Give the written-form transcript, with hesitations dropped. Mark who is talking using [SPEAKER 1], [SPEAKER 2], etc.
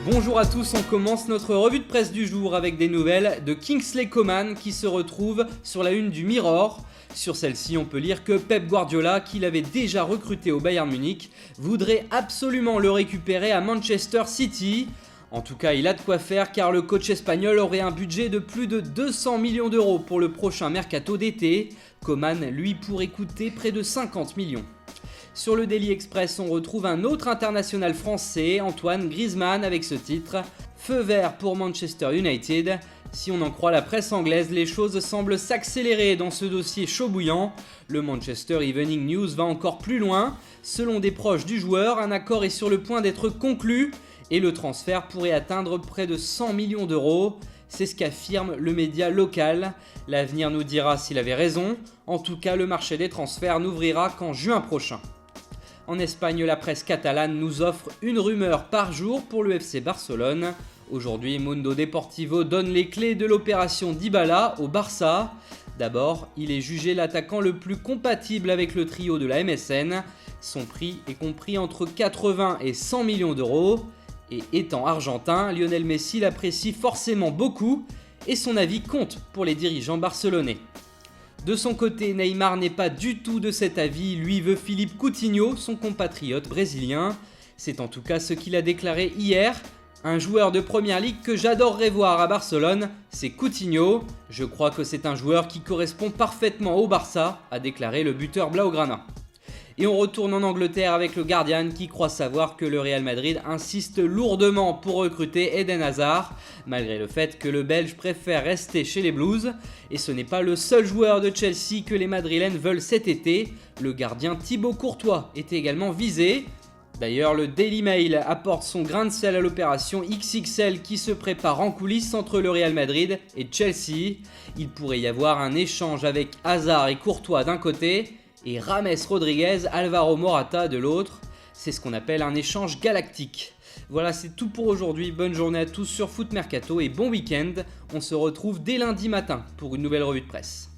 [SPEAKER 1] Bonjour à tous, on commence notre revue de presse du jour avec des nouvelles de Kingsley Coman qui se retrouve sur la une du Mirror. Sur celle-ci, on peut lire que Pep Guardiola, qui l'avait déjà recruté au Bayern Munich, voudrait absolument le récupérer à Manchester City. En tout cas, il a de quoi faire car le coach espagnol aurait un budget de plus de 200 millions d'euros pour le prochain mercato d'été. Coman, lui, pourrait coûter près de 50 millions. Sur le Daily Express, on retrouve un autre international français, Antoine Griezmann, avec ce titre « Feu vert pour Manchester United ». Si on en croit la presse anglaise, les choses semblent s'accélérer dans ce dossier chaud bouillant. Le Manchester Evening News va encore plus loin. Selon des proches du joueur, un accord est sur le point d'être conclu et le transfert pourrait atteindre près de 100 millions d'euros. C'est ce qu'affirme le média local. L'avenir nous dira s'il avait raison. En tout cas, le marché des transferts n'ouvrira qu'en juin prochain. En Espagne, la presse catalane nous offre une rumeur par jour pour le FC Barcelone. Aujourd'hui, Mundo Deportivo donne les clés de l'opération Dybala au Barça. D'abord, il est jugé l'attaquant le plus compatible avec le trio de la MSN. Son prix est compris entre 80 et 100 millions d'euros. Et étant argentin, Lionel Messi l'apprécie forcément beaucoup et son avis compte pour les dirigeants barcelonais. De son côté, Neymar n'est pas du tout de cet avis, lui veut Philippe Coutinho, son compatriote brésilien. C'est en tout cas ce qu'il a déclaré hier. Un joueur de première ligue que j'adorerais voir à Barcelone, c'est Coutinho. Je crois que c'est un joueur qui correspond parfaitement au Barça, a déclaré le buteur blaugrana. Et on retourne en Angleterre avec le Guardian qui croit savoir que le Real Madrid insiste lourdement pour recruter Eden Hazard, malgré le fait que le Belge préfère rester chez les Blues. Et ce n'est pas le seul joueur de Chelsea que les Madrilènes veulent cet été, le gardien Thibaut Courtois est également visé. D'ailleurs, le Daily Mail apporte son grain de sel à l'opération XXL qui se prépare en coulisses entre le Real Madrid et Chelsea. Il pourrait y avoir un échange avec Hazard et Courtois d'un côté, et James Rodriguez, Alvaro Morata de l'autre. C'est ce qu'on appelle un échange galactique. Voilà, c'est tout pour aujourd'hui. Bonne journée à tous sur Foot Mercato et bon week-end. On se retrouve dès lundi matin pour une nouvelle revue de presse.